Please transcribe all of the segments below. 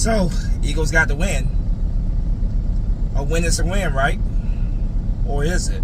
So, Eagles got the win. A win is a win, right? Or is it?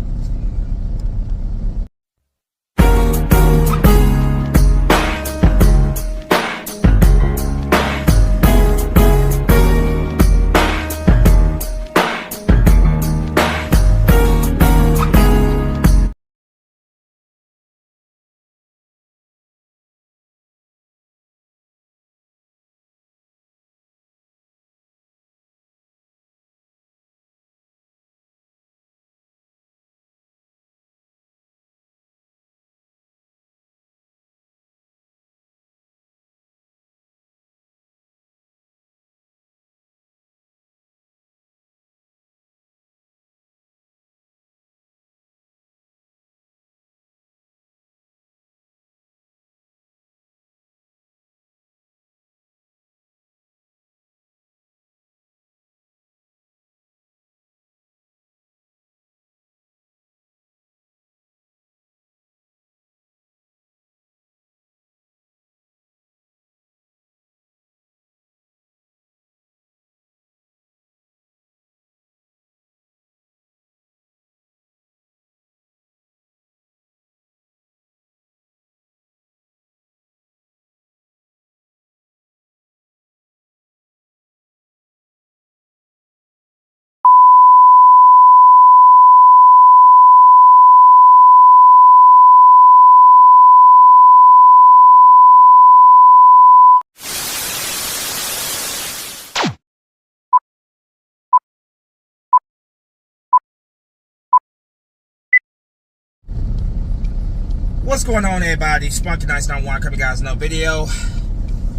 What's going on, everybody? Spunky Nights 91 coming, guys, another video.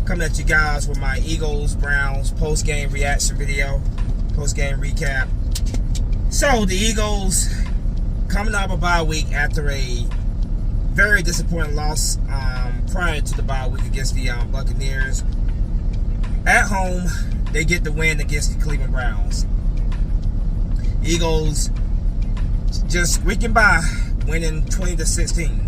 Coming at you guys with my Eagles Browns post-game reaction video, post-game recap. So the Eagles coming out of a bye week after a very disappointing loss prior to the bye week against the Buccaneers. At home, they get the win against the Cleveland Browns. Eagles just squeaking by, winning 20-16.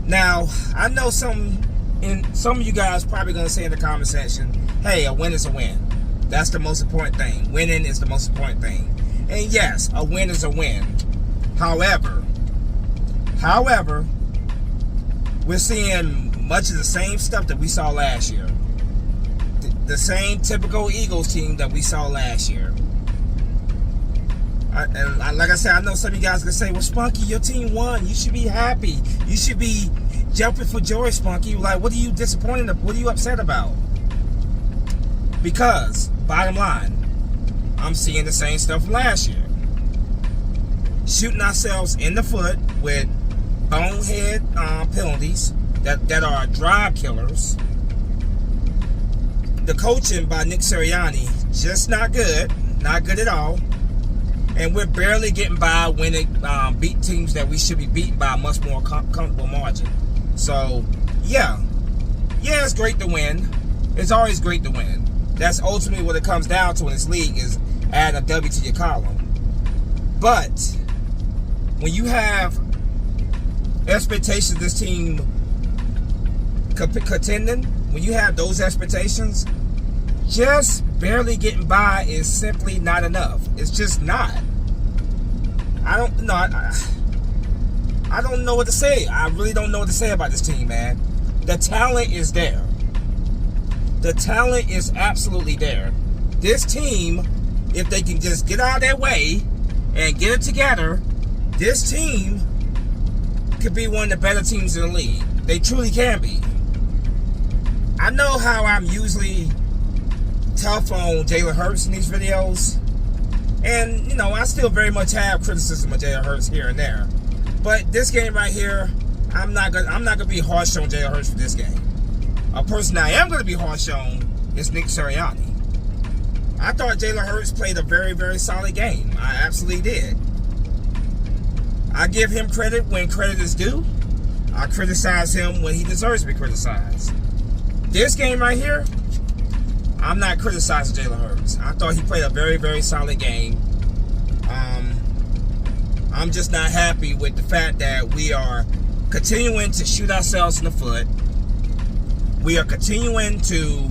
Now, I know some of you guys probably going to say in the comment section, hey, a win is a win. That's the most important thing. Winning is the most important thing. And yes, a win is a win. However, we're seeing much of the same stuff that we saw last year. The same typical Eagles team that we saw last year. And like I said, I know some of you guys are going to say, well, Spunky, your team won. You should be happy. You should be jumping for joy, Spunky. Like, what are you disappointed about? What are you upset about? Because, bottom line, I'm seeing the same stuff from last year. Shooting ourselves in the foot with bonehead penalties that are drive killers. The coaching by Nick Sirianni, just not good. Not good at all. And we're barely getting by winning, beat teams that we should be beaten by a much more comfortable margin. So, yeah, it's great to win. It's always great to win. That's ultimately what it comes down to in this league, is add a W to your column. But when you have expectations of this team contending, when you have those expectations, just barely getting by is simply not enough. It's just not. I don't know what to say. I really don't know what to say about this team, man. The talent is there. The talent is absolutely there. This team, if they can just get out of their way and get it together, this team could be one of the better teams in the league. They truly can be. I know how I'm usually tough on Jalen Hurts in these videos, and you know, I still very much have criticism of Jalen Hurts here and there, but this game right here, I'm not gonna be harsh on Jalen Hurts for this game. A person I am gonna be harsh on is Nick Sirianni. I thought Jalen Hurts played a very, very solid game. I absolutely did. I give him credit when credit is due. I criticize him when he deserves to be criticized. This game right here, I'm not criticizing Jalen Hurts. I thought he played a very, very solid game. I'm just not happy with the fact that we are continuing to shoot ourselves in the foot. We are continuing to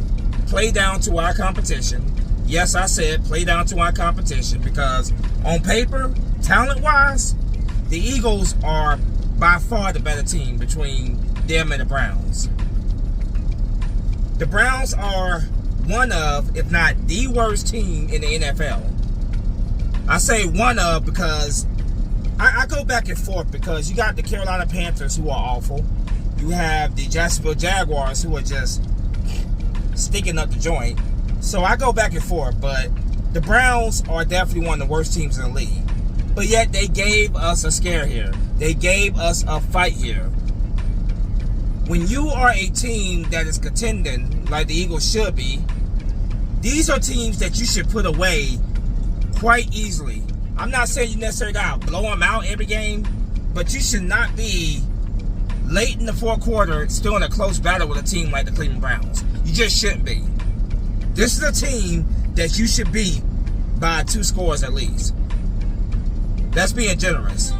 play down to our competition. Yes, I said play down to our competition, because on paper, talent-wise, the Eagles are by far the better team between them and the Browns. The Browns are one of, if not the worst team in the NFL. I say one of because I go back and forth, because you got the Carolina Panthers, who are awful. You have the Jacksonville Jaguars, who are just sticking up the joint. So I go back and forth, but the Browns are definitely one of the worst teams in the league. But yet they gave us a scare here. They gave us a fight here. When you are a team that is contending, like the Eagles should be, these are teams that you should put away quite easily. I'm not saying you necessarily got to blow them out every game, but you should not be late in the fourth quarter still in a close battle with a team like the Cleveland Browns. You just shouldn't be. This is a team that you should beat by 2 scores at least. That's being generous.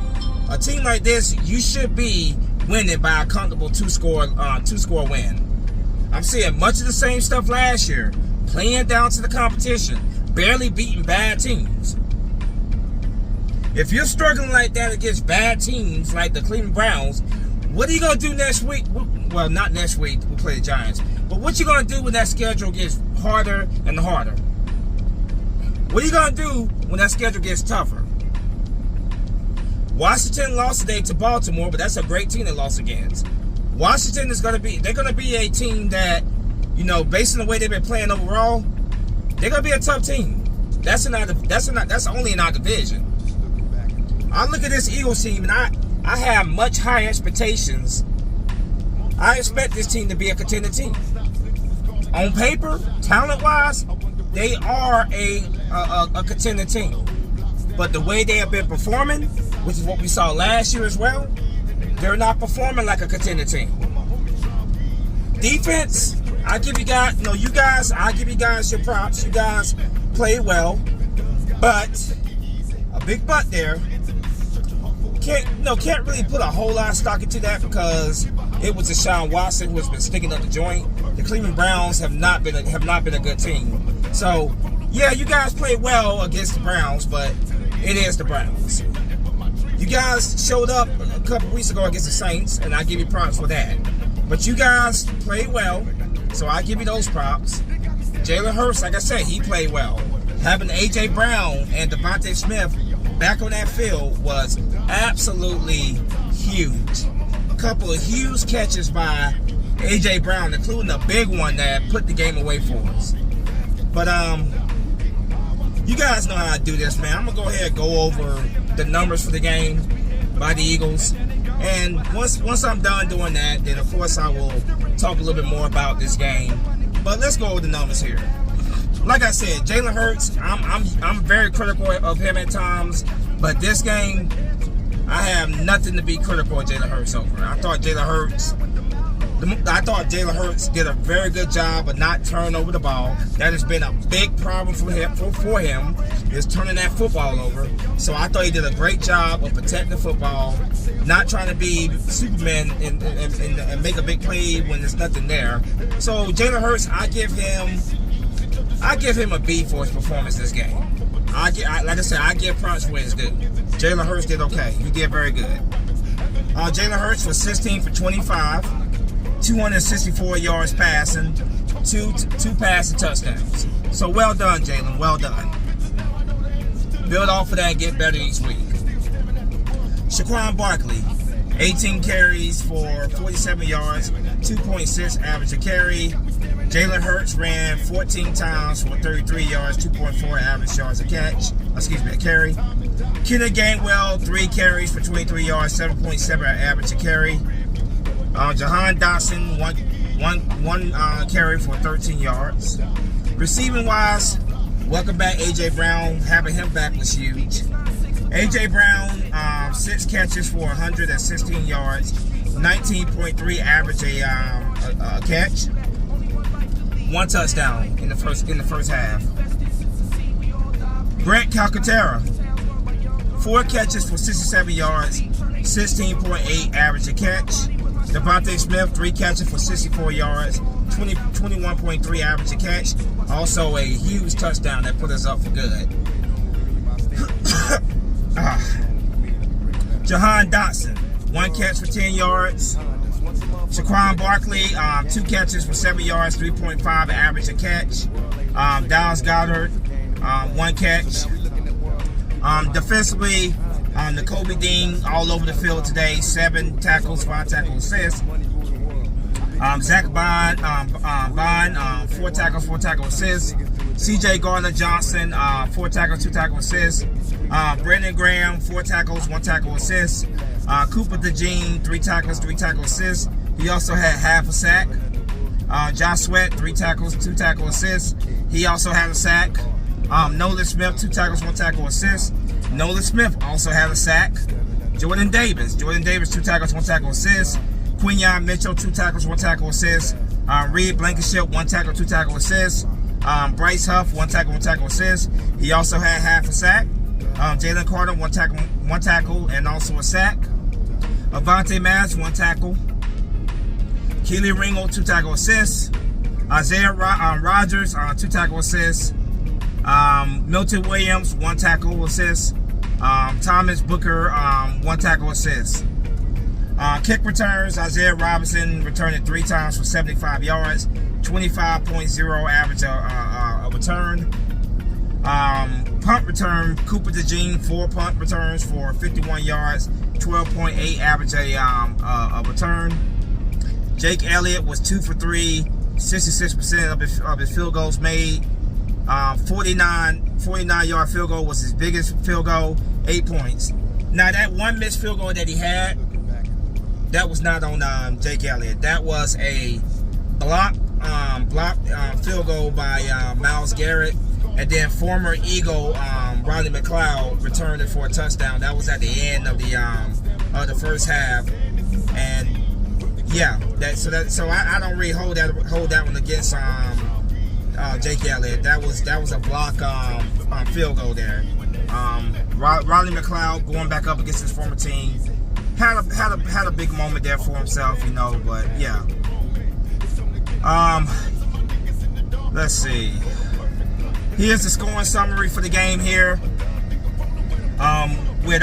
A team like this, you should be winning by a comfortable two-score win. I'm seeing much of the same stuff last year. Playing down to the competition. Barely beating bad teams. If you're struggling like that against bad teams like the Cleveland Browns, what are you going to do next week? Well, not next week. We'll play the Giants. But what you going to do when that schedule gets harder and harder? What are you going to do when that schedule gets tougher? Washington lost today to Baltimore, but that's a great team they lost against. Washington is going to be, they're going to be a team that, you know, based on the way they've been playing overall, they're going to be a tough team. That's only in our division. I look at this Eagles team, and I have much higher expectations. I expect this team to be a contender team. On paper, talent-wise, they are a contender team. But the way they have been performing, which is what we saw last year as well, they're not performing like a contender team. Defense, I give you guys, I give you guys your props. You guys play well, but a big but there. Can't really put a whole lot of stock into that, because it was Deshaun Watson who has been sticking up the joint. The Cleveland Browns have not been a good team. So yeah, you guys played well against the Browns, but it is the Browns. You guys showed up a couple weeks ago against the Saints, and I give you props for that. But you guys played well, so I give you those props. Jalen Hurts, like I said, he played well. Having A.J. Brown and Devontae Smith back on that field was absolutely huge. A couple of huge catches by A.J. Brown, including a big one that put the game away for us. But you guys know how I do this, man. I'm going to go ahead and go over the numbers for the game by the Eagles. And once I'm done doing that, then of course I will talk a little bit more about this game. But let's go over the numbers here. Like I said, Jalen Hurts, I'm very critical of him at times, but this game, I have nothing to be critical of Jalen Hurts over. I thought Jalen Hurts did a very good job of not turning over the ball. That has been a big problem for him is turning that football over. So I thought he did a great job of protecting the football, not trying to be Superman and make a big play when there's nothing there. So Jalen Hurts, I give him a B for his performance this game. Like I said, I give props where it's due. Jalen Hurts did okay. He did very good. Jalen Hurts was 16 for 25, 264 yards passing, two passing touchdowns. So well done, Jalen. Well done. Build off of that and get better each week. Saquon Barkley, 18 carries for 47 yards, 2.6 average a carry. Jalen Hurts ran 14 times for 33 yards, 2.4 average yards a carry. Kenneth Gainwell, 3 carries for 23 yards, 7.7 average a carry. Jahan Dotson, one carry for 13 yards. Receiving wise, welcome back A.J. Brown. Having him back was huge. A.J. Brown, 6 catches for 116 yards, 19.3 average a catch. 1 touchdown in the first half. Grant Calcaterra, 4 catches for 67 yards, 16.8 average a catch. Devontae Smith, 3 catches for 64 yards, 21.3 average a catch. Also a huge touchdown that put us up for good. Jahan Dotson, 1 catch for 10 yards. Saquon Barkley, 2 catches for 7 yards, 3.5 average a catch. Dallas Goedert, 1 catch. Defensively, Nakobe Dean all over the field today, 7 tackles, 5 tackle assists. Zach Bond, 4 tackles, 4 tackle assists. CJ Gardner-Johnson, 4 tackles, 2 tackle assists. Brandon Graham, 4 tackles, 1 tackle assist. Cooper DeJean, 3 tackles, 3 tackle assists. He also had half a sack. Josh Sweat, 3 tackles, 2 tackle assists. He also had a sack. Nolan Smith, 2 tackles, 1 tackle assist. Nolan Smith also had a sack. Jordan Davis, 2 tackles, 1 tackle assist. Quinyon Mitchell, 2 tackles, 1 tackle assist. Reed Blankenship, 1 tackle, 2 tackle assist. Bryce Huff, 1 tackle, 1 tackle assist. He also had half a sack. Jalen Carter, 1 tackle, and also a sack. Avonte Maddox, 1 tackle. Keely Ringo, 2 tackle assists. Isaiah Rogers, 2 tackle assists. Milton Williams, 1 tackle assist. Thomas Booker, 1 tackle assist. Kick returns, Isaiah Robinson returned it 3 times for 75 yards, 25.0 average a return. Punt return, Cooper DeJean, 4 punt returns for 51 yards, 12.8 average a return. Jake Elliott was 2 for 3, 66% of his field goals made. 49-yard field goal was his biggest field goal, 8 points. Now that one missed field goal that he had, that was not on Jake Elliott. That was a block field goal by Myles Garrett, and then former Eagle Rodney McLeod returned it for a touchdown. That was at the end of the first half, and yeah, so I don't really hold that one against Jake Elliott. That was a block field goal there. Rodney McLeod going back up against his former team had a big moment there for himself, you know. But yeah, let's see. Here's the scoring summary for the game here. With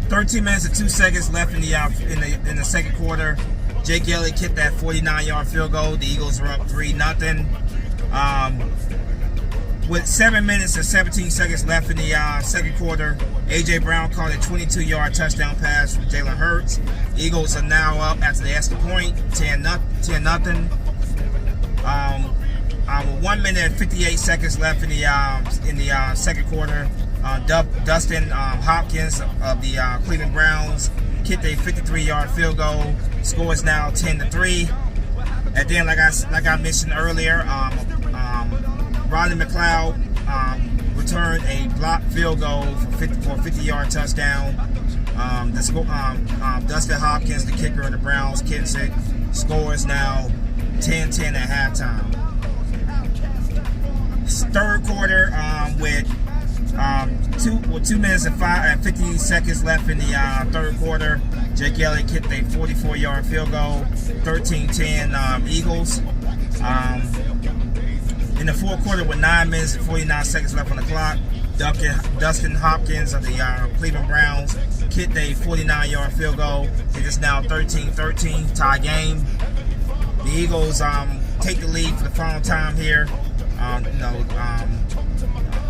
13 minutes and 2 seconds left in the second quarter, Jake Elliott kicked that 49-yard field goal. The Eagles were up 3-0. With 7 minutes and 17 seconds left in the second quarter, A.J. Brown caught a 22-yard touchdown pass from Jalen Hurts. Eagles are now up after the extra point, 10-0. With 1 minute and 58 seconds left in the second quarter, Dustin Hopkins of the Cleveland Browns kicked a 53-yard field goal. Score is now 10-3. And then, like I mentioned earlier, Rodney McLeod returned a blocked field goal for a 50-yard touchdown. Dustin Hopkins, the kicker of the Browns, kicks it. Score is now 10-10 at halftime. Third quarter, with 2 minutes and 50 seconds left in the third quarter, Jake Elliott kicked a 44-yard field goal, 13-10 Eagles. In the fourth quarter, with 9 minutes and 49 seconds left on the clock, Dustin Hopkins of the Cleveland Browns kicked a 49-yard field goal. It is now 13-13, tie game. The Eagles take the lead for the final time here.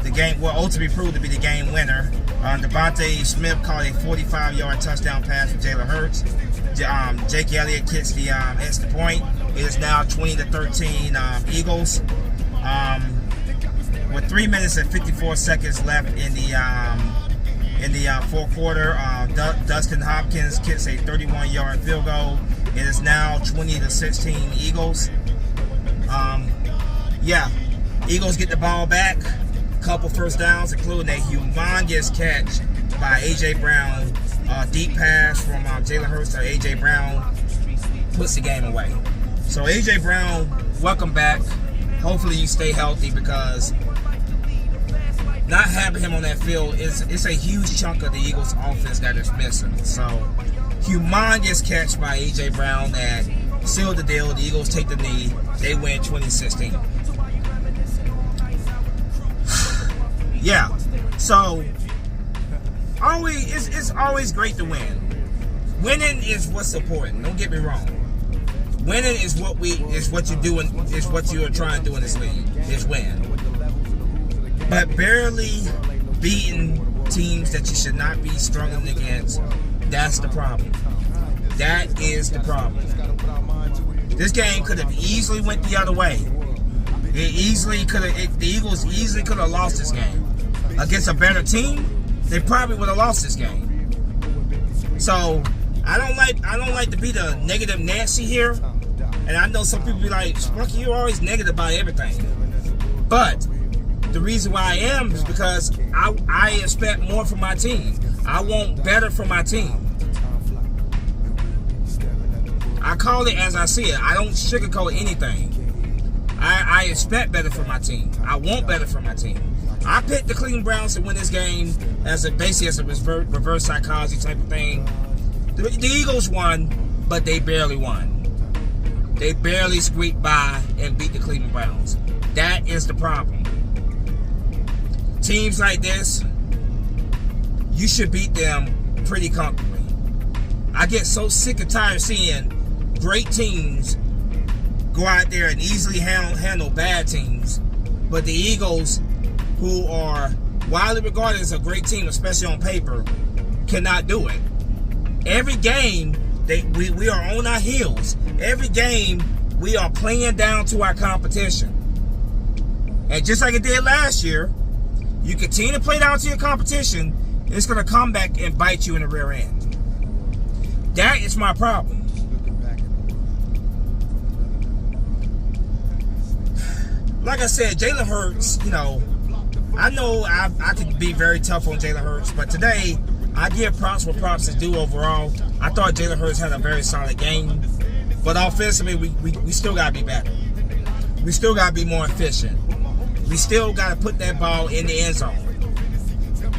The game will ultimately prove to be the game winner. Devontae Smith caught a 45-yard touchdown pass for Jalen Hurts. Jake Elliott kicks the extra point. It is now 20-13 Eagles. With 3 minutes and 54 seconds left in the fourth quarter, Dustin Hopkins kicks a 31-yard field goal. It is now 20-16 Eagles. Yeah, Eagles get the ball back. Couple first downs, including a humongous catch by A.J. Brown. Deep pass from Jalen Hurts to A.J. Brown puts the game away. So A.J. Brown, welcome back. Hopefully you stay healthy, because not having him on that field it's a huge chunk of the Eagles offense that is missing. So Humongous catch by A.J. Brown that sealed the deal. The Eagles take the knee. They win 2016. Yeah. So, it's always great to win. Winning is what's important. Don't get me wrong. Winning is what you do, and is what you are trying to do in this league. Is win. But barely beating teams that you should not be struggling against, that's the problem. That is the problem. This game could have easily went the other way. The Eagles easily could have lost this game. Against a better team, they probably would have lost this game. So I don't like to be the negative Nancy here. And I know some people be like, Spunky, you're always negative about everything. But the reason why I am is because I expect more from my team. I want better from my team. I call it as I see it. I don't sugarcoat anything. I expect better from my team. I want better from my team. I picked the Cleveland Browns to win this game basically as a reverse psychology type of thing. The Eagles won, but they barely won. They barely squeaked by and beat the Cleveland Browns. That is the problem. Teams like this, you should beat them pretty comfortably. I get so sick and tired of seeing great teams go out there and easily handle bad teams, but the Eagles, who are widely regarded as a great team, especially on paper, cannot do it. Every game, we are on our heels. Every game, we are playing down to our competition. And just like it did last year, you continue to play down to your competition, it's going to come back and bite you in the rear end. That is my problem. Like I said, Jalen Hurts, I know I could be very tough on Jalen Hurts, but today I give props where props is due overall. I thought Jalen Hurts had a very solid game, but offensively, we still got to be better. We still got to be more efficient. We still got to put that ball in the end zone.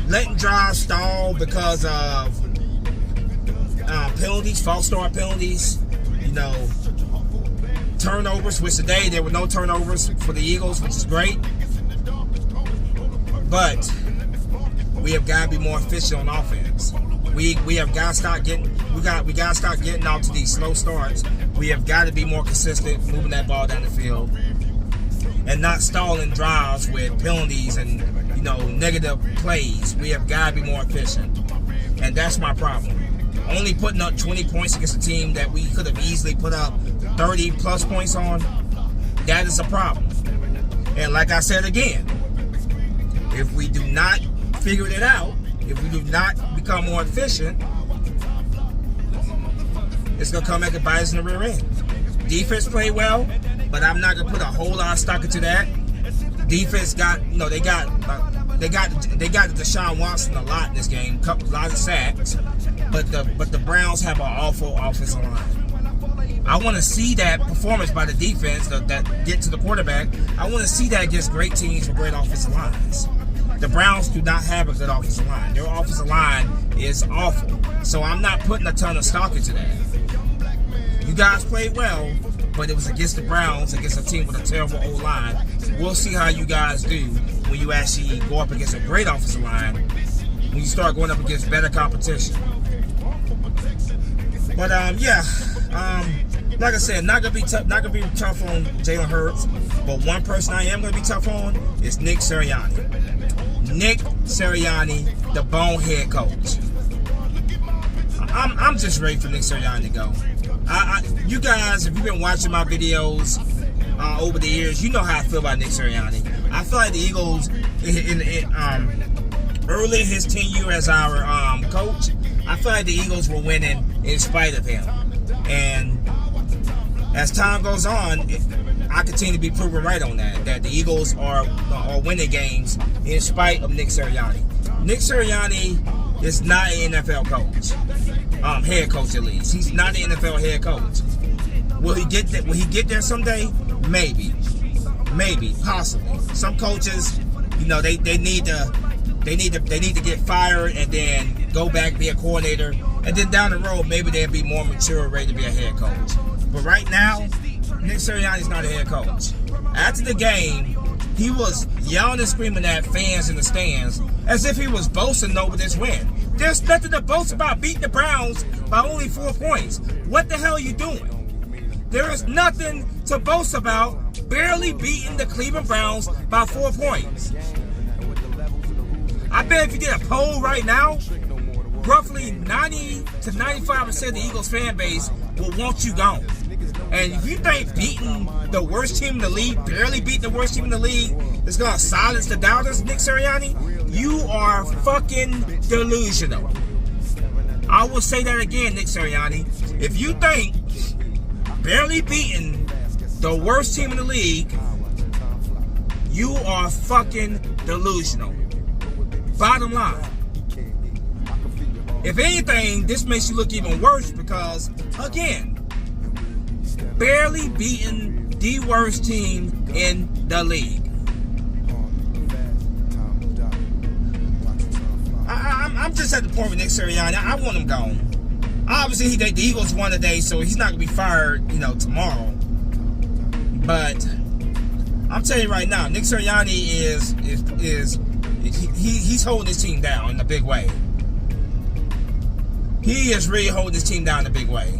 Letting drives stall because of penalties, false start penalties, turnovers, which today there were no turnovers for the Eagles, which is great. But we have got to be more efficient on offense. We have got to start getting out to these slow starts. We have got to be more consistent, moving that ball down the field, and not stalling drives with penalties and negative plays. We have got to be more efficient, and that's my problem. Only putting up 20 points against a team that we could have easily put up 30 plus points on, that is a problem. And like I said again, if we do not figure it out, if we do not become more efficient, it's going to come back and bite us in the rear end. Defense played well, but I'm not going to put a whole lot of stock into that. Defense got the Deshaun Watson a lot in this game, a lot of sacks, but the Browns have an awful offensive line. I want to see that performance by the defense that get to the quarterback. I want to see that against great teams with great offensive lines. The Browns do not have a good offensive line. Their offensive line is awful. So I'm not putting a ton of stock into that. You guys played well, but it was against the Browns, against a team with a terrible O-line. We'll see how you guys do when you actually go up against a great offensive line, when you start going up against better competition. But like I said, not gonna be tough on Jalen Hurts. But one person I am gonna be tough on is Nick Sirianni. Nick Sirianni, the bonehead coach. I'm just ready for Nick Sirianni to go. You guys, if you've been watching my videos over the years, you know how I feel about Nick Sirianni. I feel like the Eagles, early in his tenure as our coach, I feel like the Eagles were winning in spite of him. And as time goes on, I continue to be proven right on that the Eagles are winning games in spite of Nick Sirianni. Nick Sirianni is not an NFL coach, head coach at least. He's not an NFL head coach. Will he get there? Will he get there someday? Maybe, possibly. Some coaches, they need to get fired and then go back, be a coordinator, And then down the road, maybe they'll be more mature, ready to be a head coach. But right now, Nick Sirianni's not a head coach. After the game, he was yelling and screaming at fans in the stands as if he was boasting over this win. There's nothing to boast about beating the Browns by only 4 points. What the hell are you doing? There is nothing to boast about barely beating the Cleveland Browns by 4 points. I bet if you did a poll right now, roughly 90 to 95% of the Eagles fan base will want you gone. And if you think beating the worst team in the league, barely beating the worst team in the league, is going to silence the doubters, Nick Sirianni, you are fucking delusional. I will say that again, Nick Sirianni. If you think barely beating the worst team in the league, you are fucking delusional. Bottom line. If anything, this makes you look even worse because, again, barely beating the worst team in the league. I'm just at the point with Nick Sirianni. I want him gone. Obviously, the Eagles won today, so he's not gonna be fired, tomorrow. But I'm telling you right now, Nick Sirianni he's holding his team down in a big way. He is really holding his team down in a big way.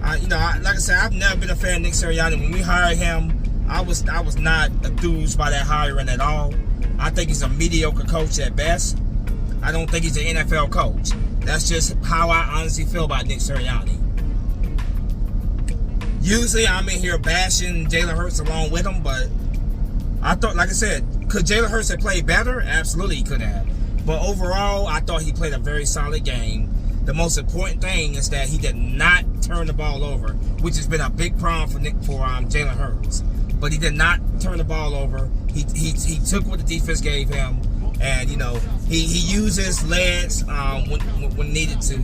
Like I said, I've never been a fan of Nick Sirianni. When we hired him, I was not enthused by that hiring at all. I think he's a mediocre coach at best. I don't think he's an NFL coach. That's just how I honestly feel about Nick Sirianni. Usually I'm in here bashing Jalen Hurts along with him, but I thought, like I said, could Jalen Hurts have played better? Absolutely he could have. But overall, I thought he played a very solid game. The most important thing is that he did not turn the ball over, which has been a big problem for Jalen Hurts. But he did not turn the ball over. He took what the defense gave him, and he used his legs when needed to.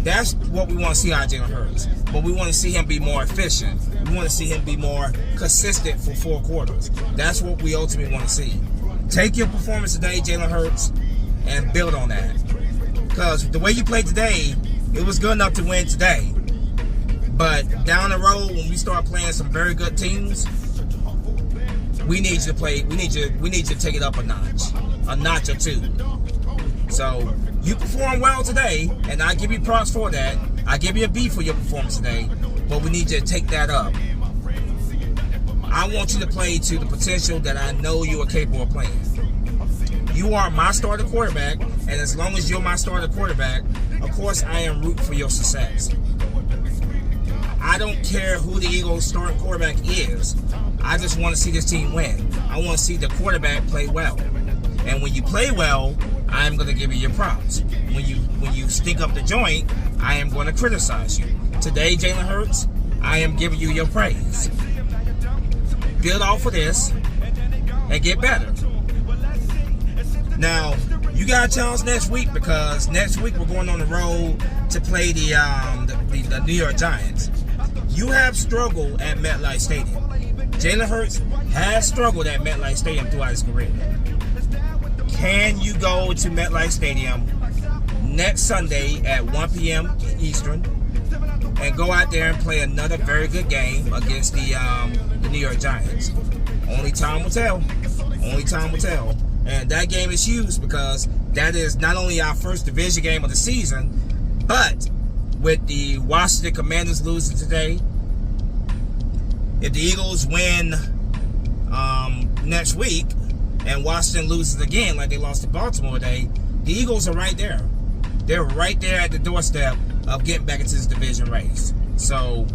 That's what we want to see out of Jalen Hurts. But we want to see him be more efficient. We want to see him be more consistent for 4 quarters. That's what we ultimately want to see. Take your performance today, Jalen Hurts, and build on that. Because the way you played today, it was good enough to win today. But down the road, when we start playing some very good teams, we need you to play. We need you to take it up a notch or two. So you performed well today, and I give you props for that. I give you a B for your performance today, but we need you to take that up. I want you to play to the potential that I know you are capable of playing. You are my starting quarterback, and as long as you're my starting quarterback, of course I am rooting for your success. I don't care who the Eagles' starting quarterback is. I just want to see this team win. I want to see the quarterback play well. And when you play well, I am going to give you your props. When you stink up the joint, I am going to criticize you. Today, Jalen Hurts, I am giving you your praise. Build off of this and get better. Now, you got a challenge next week because next week we're going on the road to play the New York Giants. You have struggled at MetLife Stadium. Jalen Hurts has struggled at MetLife Stadium throughout his career. Can you go to MetLife Stadium next Sunday at 1 p.m. Eastern and go out there and play another very good game against the New York Giants? Only time will tell. Only time will tell. And that game is huge because that is not only our first division game of the season, but with the Washington Commanders losing today, if the Eagles win next week and Washington loses again like they lost to Baltimore today, the Eagles are right there. They're right there at the doorstep of getting back into this division race. So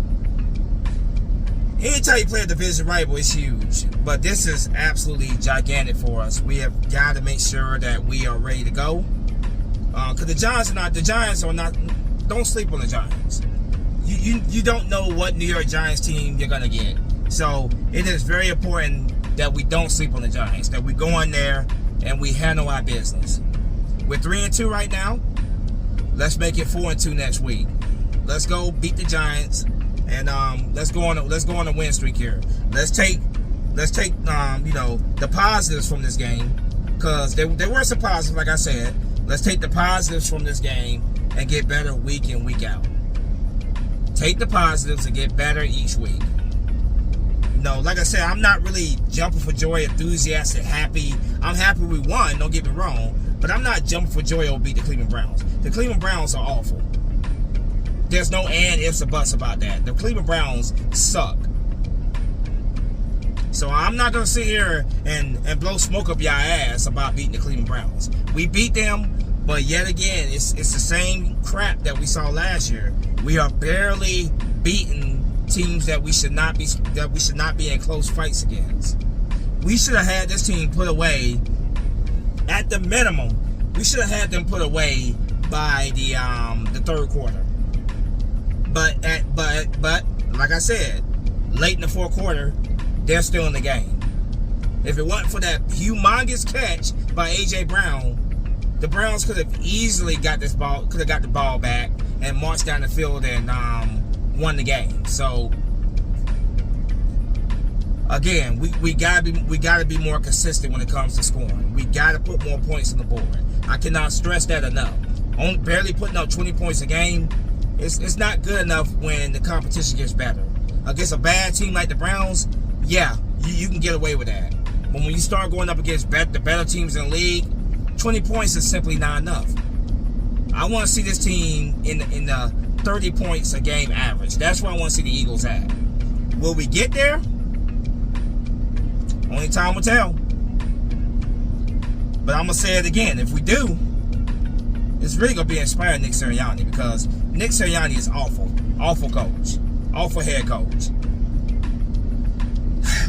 anytime you play a division rival, it's huge. But this is absolutely gigantic for us. We have got to make sure that we are ready to go. Because the Giants are not, don't sleep on the Giants. You don't know what New York Giants team you're going to get. So it is very important that we don't sleep on the Giants, that we go in there and we handle our business. We're 3-2 right now. Let's make it 4-2 next week. Let's go beat the Giants, and let's go on a win streak here. Let's take the positives from this game, because there were some positives, like I said. Let's take the positives from this game and get better week in, week out. Take the positives and get better each week. No, like I said, I'm not really jumping for joy, enthusiastic, happy. I'm happy we won, don't get me wrong. But I'm not jumping for joy over beat the Cleveland Browns. The Cleveland Browns are awful. There's no and, ifs, or buts about that. The Cleveland Browns suck. So I'm not going to sit here and blow smoke up your ass about beating the Cleveland Browns. We beat them, but yet again, it's the same crap that we saw last year. We are barely beating teams that we should not be in close fights against. We should have had this team put away at the minimum. We should have had them put away by the third quarter. But like I said, late in the fourth quarter, they're still in the game. If it wasn't for that humongous catch by AJ Brown, the Browns could have easily got the ball back and marched down the field and won the game. So again, we gotta be more consistent when it comes to scoring. We gotta put more points on the board. I cannot stress that enough. Barely putting up 20 points a game, it's not good enough when the competition gets better. Against a bad team like the Browns, yeah, you can get away with that. But when you start going up against the better teams in the league, 20 points is simply not enough. I want to see this team in the 30 points a game average. That's where I want to see the Eagles at. Will we get there? Only time will tell. But I'm going to say it again. If we do, it's really going to be inspiring Nick Sirianni, because Nick Sirianni is awful. Awful coach. Awful head coach.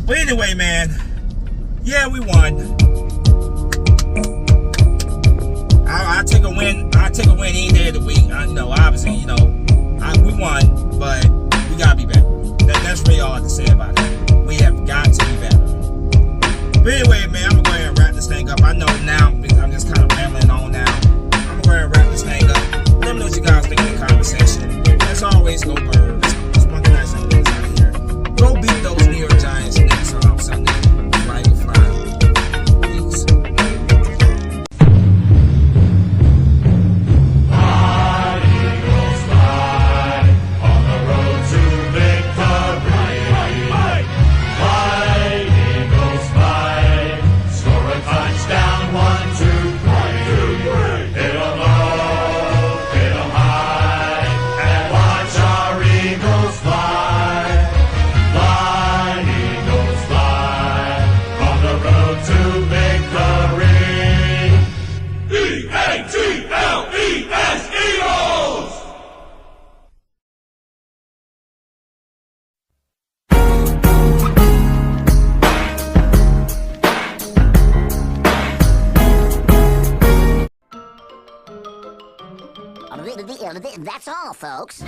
But anyway, man. Yeah, we won. I take a win. I take a win any day of the week. I know, obviously, we won, but we gotta be better. That's really all I have to say about it. We have got to be better. But anyway, man, I'm gonna go ahead and wrap this thing up. I know now I'm just kind of rambling on now. I'm gonna go ahead and wrap this thing up. Let me know what you guys think in the comment section. As always, go Birds. It's Monkey Nice and out of here. Go beat those New York Giants next Sunday. Fly to fly. Peace. That's all, folks.